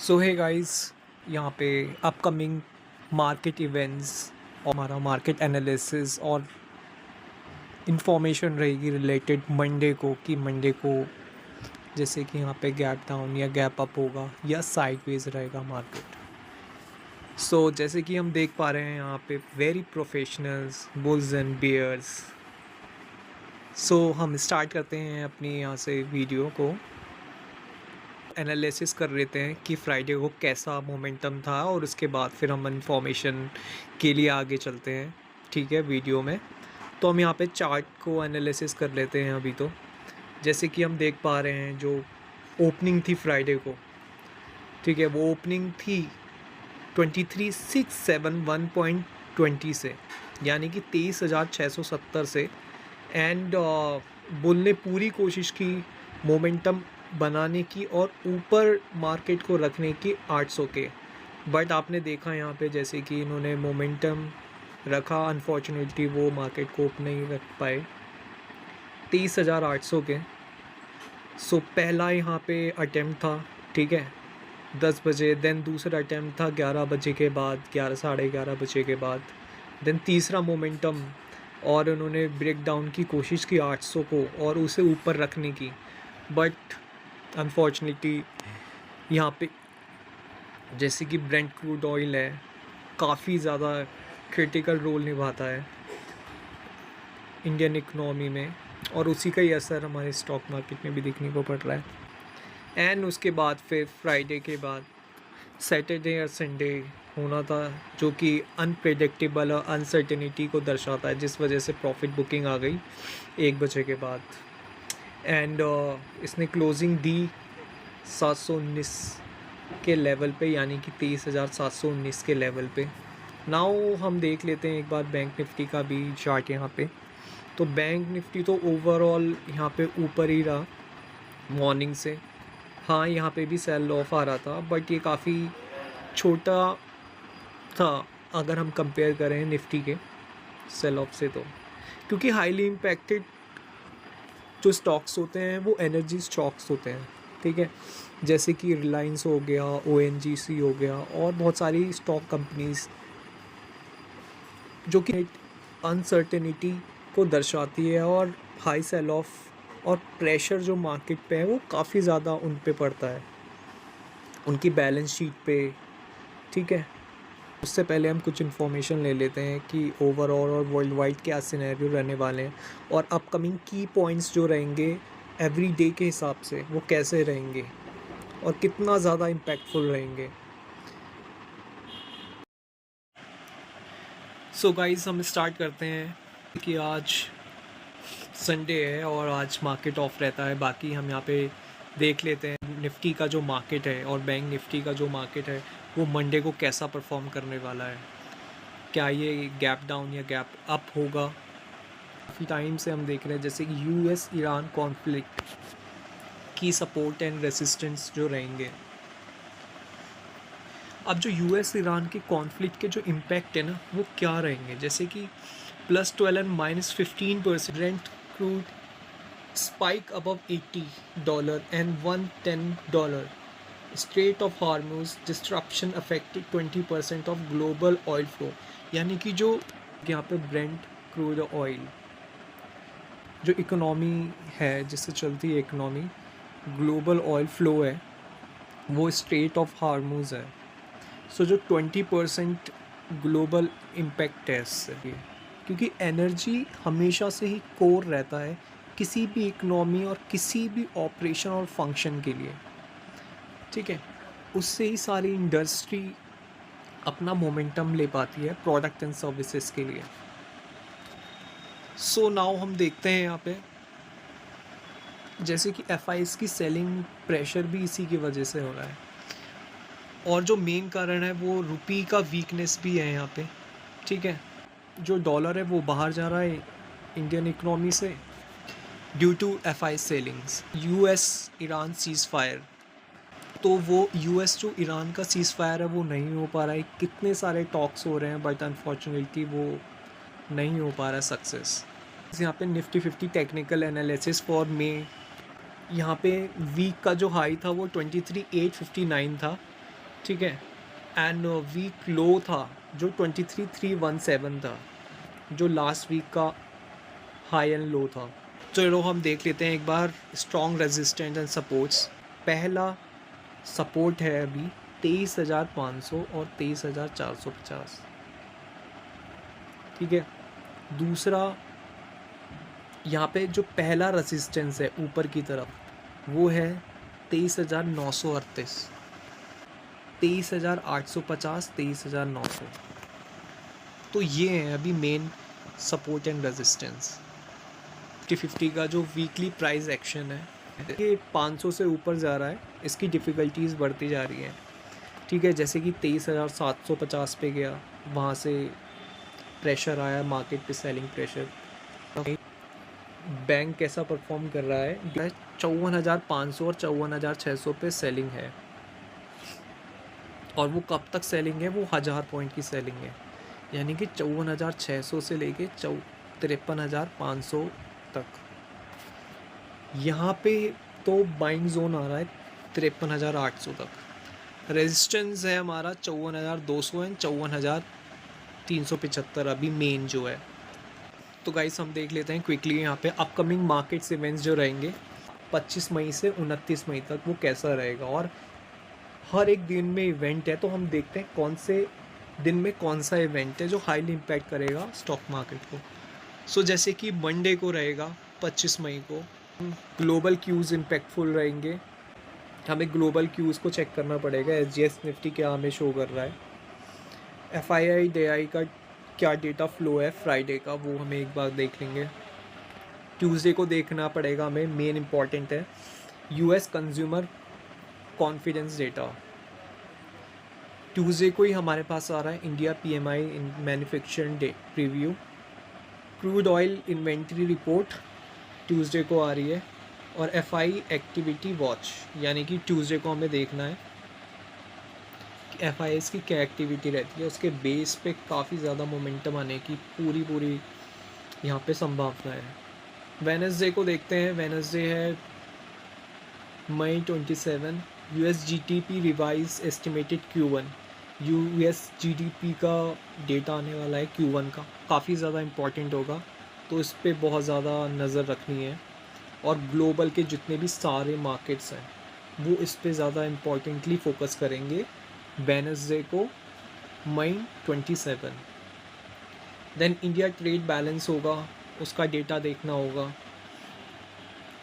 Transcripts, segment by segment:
सो है गाइस, यहाँ पे अपकमिंग मार्केट इवेंट्स और हमारा मार्केट एनालिसिस और इन्फॉर्मेशन रहेगी रिलेटेड मंडे को कि मंडे को जैसे कि यहाँ पे गैप डाउन या गैप अप होगा या साइडवेज रहेगा मार्केट। जैसे कि हम देख पा रहे हैं यहाँ पे very professionals bulls and bears. हम स्टार्ट करते हैं अपनी यहाँ से वीडियो को। एनालिसिस कर लेते हैं कि फ्राइडे को कैसा मोमेंटम था और उसके बाद फिर हम इन्फॉर्मेशन के लिए आगे चलते हैं। ठीक है, वीडियो में तो हम यहाँ पे चार्ट को एनालिसिस कर लेते हैं। अभी तो जैसे कि हम देख पा रहे हैं जो ओपनिंग थी फ्राइडे को, ठीक है, वो ओपनिंग थी 23,671.20 से, यानी कि 23,670 से। एंड बुल ने पूरी कोशिश की मोमेंटम बनाने की और ऊपर मार्केट को रखने की 800 के, बट आपने देखा यहाँ पे जैसे कि इन्होंने मोमेंटम रखा, अनफॉर्चुनेटली वो मार्केट को ओपन नहीं रख पाए 23,800 के। पहला यहाँ पे अटेम्प्ट था, ठीक है, 10 बजे। देन दूसरा अटेम्प्ट था 11 बजे के बाद, 11 साढ़े 11 बजे के बाद। देन तीसरा मोमेंटम, और उन्होंने ब्रेक डाउन की कोशिश की 800 को और उसे ऊपर रखने की, बट अनफॉर्चुनेटली यहाँ पे जैसे कि ब्रेंट क्रूड ऑयल है, काफ़ी ज़्यादा क्रिटिकल रोल निभाता है इंडियन इकोनॉमी में, और उसी का ही असर हमारे स्टॉक मार्केट में भी देखने को पड़ रहा है। एंड उसके बाद फिर फ्राइडे के बाद सैटरडे और संडे होना था, जो कि अनप्रेडिक्टेबल और अनसर्टेनिटी को दर्शाता है, जिस वजह से प्रॉफिट बुकिंग आ गई 1 बजे के बाद। एंड इसने क्लोजिंग दी 719 के लेवल पे, यानी कि 23,719 के लेवल पे। नाउ हम देख लेते हैं एक बार बैंक निफ्टी का भी चार्ट यहाँ पे। तो बैंक निफ्टी तो ओवरऑल यहाँ पे ऊपर ही रहा मॉर्निंग से। हाँ, यहाँ पे भी सेल ऑफ आ रहा था, बट ये काफ़ी छोटा था अगर हम कंपेयर करें निफ्टी के सेल ऑफ से, तो क्योंकि हाईली इम्पैक्टेड जो स्टॉक्स होते हैं वो एनर्जी स्टॉक्स होते हैं, ठीक है, जैसे कि रिलायंस हो गया, ONGC हो गया, और बहुत सारी स्टॉक कंपनीज जो कि अनसर्टेनिटी को दर्शाती है, और हाई सेल ऑफ और प्रेशर जो मार्केट पे है वो काफ़ी ज़्यादा उन पे पड़ता है, उनकी बैलेंस शीट पे, ठीक है। उससे पहले हम कुछ इन्फॉर्मेशन ले लेते हैं कि ओवरऑल और वर्ल्ड वाइड क्या सिनेरियो रहने वाले हैं, और अपकमिंग की पॉइंट्स जो रहेंगे एवरी डे के हिसाब से वो कैसे रहेंगे और कितना ज़्यादा इम्पैक्टफुल रहेंगे। गाइस, हम स्टार्ट करते हैं कि आज संडे है और आज मार्केट ऑफ रहता है। बाकी हम यहाँ पे देख लेते हैं निफ्टी का जो मार्केट है और बैंक निफ्टी का जो मार्केट है वो मंडे को कैसा परफॉर्म करने वाला है। क्या ये गैप डाउन या गैप अप होगा। काफ़ी टाइम से हम देख रहे हैं जैसे कि US ईरान कॉन्फ्लिक्ट की सपोर्ट एंड रेसिस्टेंस जो रहेंगे। अब जो US ईरान के कॉन्फ्लिक्ट के जो इम्पैक्ट है ना वो क्या रहेंगे, जैसे कि +12 and -15% Brent crude spike above $80 and $110. Strait of Hormuz disruption affected 20% of global oil flow, यानी कि जो यहाँ पे ब्रेंट क्रूड ऑयल जो इकोनॉमी है जिससे चलती है इकोनॉमी, ग्लोबल ऑयल फ्लो है, वो स्ट्रेट ऑफ हार्मूज है। जो 20% ग्लोबल इम्पैक्ट है इससे, क्योंकि एनर्जी हमेशा से ही कोर रहता है किसी भी इकोनॉमी और किसी भी ऑपरेशन और फंक्शन के लिए, ठीक है। उससे ही सारी इंडस्ट्री अपना मोमेंटम ले पाती है प्रोडक्ट एंड सर्विसेज के लिए। नाउ हम देखते हैं यहाँ पे जैसे कि FIs की सेलिंग प्रेशर भी इसी की वजह से हो रहा है, और जो मेन कारण है वो रुपी का वीकनेस भी है यहाँ पे, ठीक है। जो डॉलर है वो बाहर जा रहा है इंडियन इकोनॉमी से due to FI sellings. US Iran ceasefire, तो वो US जो ईरान का सीज़ फायर है वो नहीं हो पा रहा है। कितने सारे टॉक्स हो रहे हैं बट अनफॉर्चुनेटली वो नहीं हो पा रहा है सक्सेस। यहाँ पे निफ्टी 50 टेक्निकल एनालिसिस फॉर मे, यहाँ पे वीक का जो हाई था वो 23,859 था, ठीक है। एंड वीक लो था जो 23,317 था, जो लास्ट वीक का हाई एंड लो था। चलो हम देख लेते हैं एक बार स्ट्रॉन्ग रेजिस्टेंस एंड सपोर्ट्स। पहला सपोर्ट है अभी 23,500 और 23,450, ठीक है। दूसरा यहाँ पे जो पहला रेजिस्टेंस है ऊपर की तरफ वो है 23,938, 23,850, 23,900। तो ये है अभी मेन सपोर्ट एंड रेजिस्टेंस। 50 का जो वीकली प्राइस एक्शन है ये 500 से ऊपर जा रहा है, इसकी डिफ़िकल्टीज़ बढ़ती जा रही हैं, ठीक है। जैसे कि 23,750 पे गया, वहाँ से प्रेशर आया मार्केट पे, सेलिंग प्रेशर। बैंक कैसा परफॉर्म कर रहा है, 54,500 और 54,600 पे सेलिंग है, और वो कब तक सेलिंग है, वो 1000 पॉइंट की सेलिंग है, यानी कि 54,600 से लेके 53,500 तक। यहाँ पे तो बाइंग जोन आ रहा है 53,800 तक। रेजिस्टेंस है हमारा 54,200 एंड 54,375 अभी मेन जो है। तो गाइस हम देख लेते हैं क्विकली यहाँ पे अपकमिंग मार्केट्स इवेंट्स जो रहेंगे 25 मई से 29 मई तक, वो कैसा रहेगा। और हर एक दिन में इवेंट है, तो हम देखते हैं कौन से दिन में कौन सा इवेंट है जो हाईली इम्पैक्ट करेगा स्टॉक मार्केट को। सो जैसे कि मंडे को रहेगा 25 मई को, ग्लोबल क्यूज़ इम्पैक्टफुल रहेंगे। हमें ग्लोबल क्यूज़ को चेक करना पड़ेगा, SGX निफ्टी क्या हमें शो कर रहा है, FII DI का क्या डेटा फ्लो है फ्राइडे का, वो हमें एक बार देख लेंगे। ट्यूसडे को देखना पड़ेगा हमें, मेन इम्पॉर्टेंट है US consumer confidence data. Tuesday को ही हमारे पास आ रहा है India PMI manufacturing day preview. Crude oil inventory report Tuesday को आ रही है, और FI एक्टिविटी वॉच, यानी कि ट्यूसडे को हमें देखना है कि FIS की क्या एक्टिविटी रहती है, उसके बेस पे काफ़ी ज़्यादा मोमेंटम आने की पूरी यहाँ पे संभावना है। वेडनेसडे को देखते हैं, वेडनेसडे है मई 27, US GDP revise estimated Q1, US GDP का डेटा आने वाला है Q1 का, काफ़ी ज़्यादा इम्पॉर्टेंट होगा, तो इस पर बहुत ज़्यादा नज़र रखनी है। और ग्लोबल के जितने भी सारे मार्केट्स हैं वो इस पे ज़्यादा इम्पॉर्टेंटली फोकस करेंगे वेडनेसडे को मई 27। देन इंडिया ट्रेड बैलेंस होगा, उसका डेटा देखना होगा,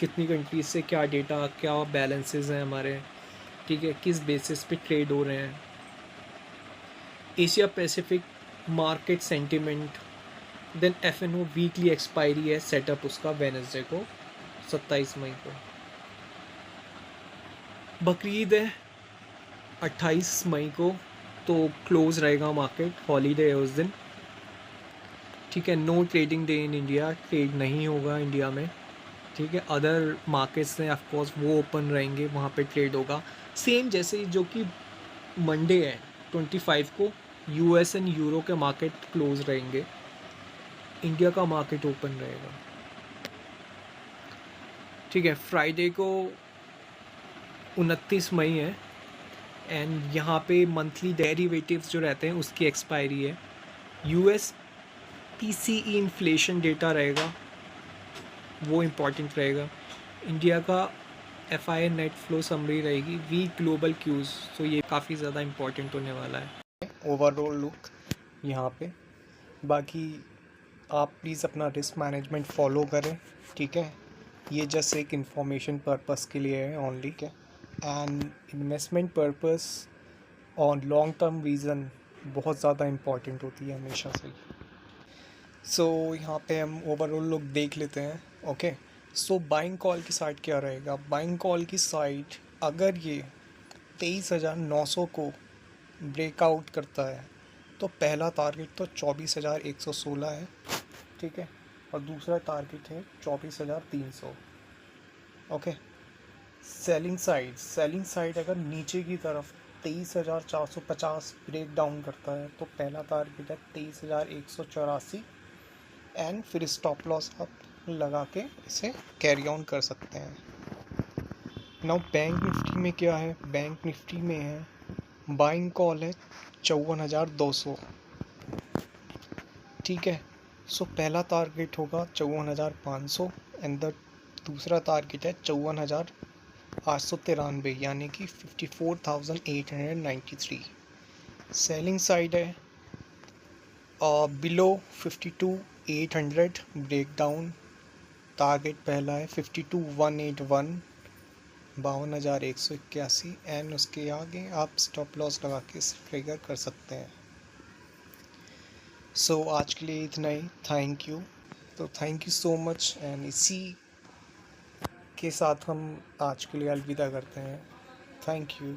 कितनी कंट्रीज से क्या डेटा, क्या बैलेंसेस हैं हमारे, ठीक है, किस बेसिस पे ट्रेड हो रहे हैं। Asia Pacific market sentiment, then FNO weekly expiry है सेटअप उसका वेडनेसडे को 27 मई को। बकरीद है 28 मई को, तो क्लोज़ रहेगा मार्केट, हॉलीडे है उस दिन, ठीक है। No trading day in India, trade नहीं होगा इंडिया में, ठीक है। अदर मार्केट्स हैं ऑफकोर्स वो ओपन रहेंगे, वहाँ पे ट्रेड होगा सेम जैसे जो कि मंडे है 25 को US एंड यूरो के मार्केट क्लोज रहेंगे, इंडिया का मार्केट ओपन रहेगा, ठीक है। फ्राइडे को 29 मई है, एंड यहाँ पे मंथली डेरिवेटिव्स जो रहते हैं उसकी एक्सपायरी है। US PCE इन्फ्लेशन डेटा रहेगा, वो इम्पॉर्टेंट रहेगा। इंडिया का FI नेट फ्लो समरी रहेगी, वीक ग्लोबल क्यूज़, तो ये काफ़ी ज़्यादा इम्पॉर्टेंट होने वाला है ओवरऑल लुक यहाँ पे। बाकी आप प्लीज़ अपना रिस्क मैनेजमेंट फॉलो करें, ठीक है। ये जस्ट एक इंफॉर्मेशन पर्पस के लिए है ओनली, क्या एंड इन्वेस्टमेंट पर्पस और लॉन्ग टर्म विज़न बहुत ज़्यादा इम्पॉर्टेंट होती है हमेशा से। सो यहाँ पे हम ओवरऑल लुक देख लेते हैं, ओके। सो बाइंग कॉल की साइड क्या रहेगा, बाइंग कॉल की साइड अगर ये 23,900 को ब्रेकआउट करता है तो पहला टारगेट तो 24,116 है, ठीक है, और दूसरा टारगेट है 24,300, ओके। सेलिंग साइड अगर नीचे की तरफ 23,450 ब्रेक डाउन करता है तो पहला टारगेट है 23,184, एंड फिर स्टॉप लॉस आप लगा के इसे कैरी ऑन कर सकते हैं। नाउ बैंक निफ्टी में क्या है, बैंक निफ्टी में है बाइंग कॉल है 54,200, ठीक है। सो पहला टारगेट होगा 54,500 एंड द दूसरा टारगेट है 54,893, यानी कि 54,893। सेलिंग साइड है बिलो 52,800, ब्रेकडाउन टारगेट पहला है 52,181, 52,181, एंड उसके आगे आप स्टॉप लॉस लगा के फिगर कर सकते हैं। सो आज के लिए इतना ही, थैंक यू। तो thank you so much, and इसी के साथ हम आज के लिए अलविदा करते हैं। Thank you.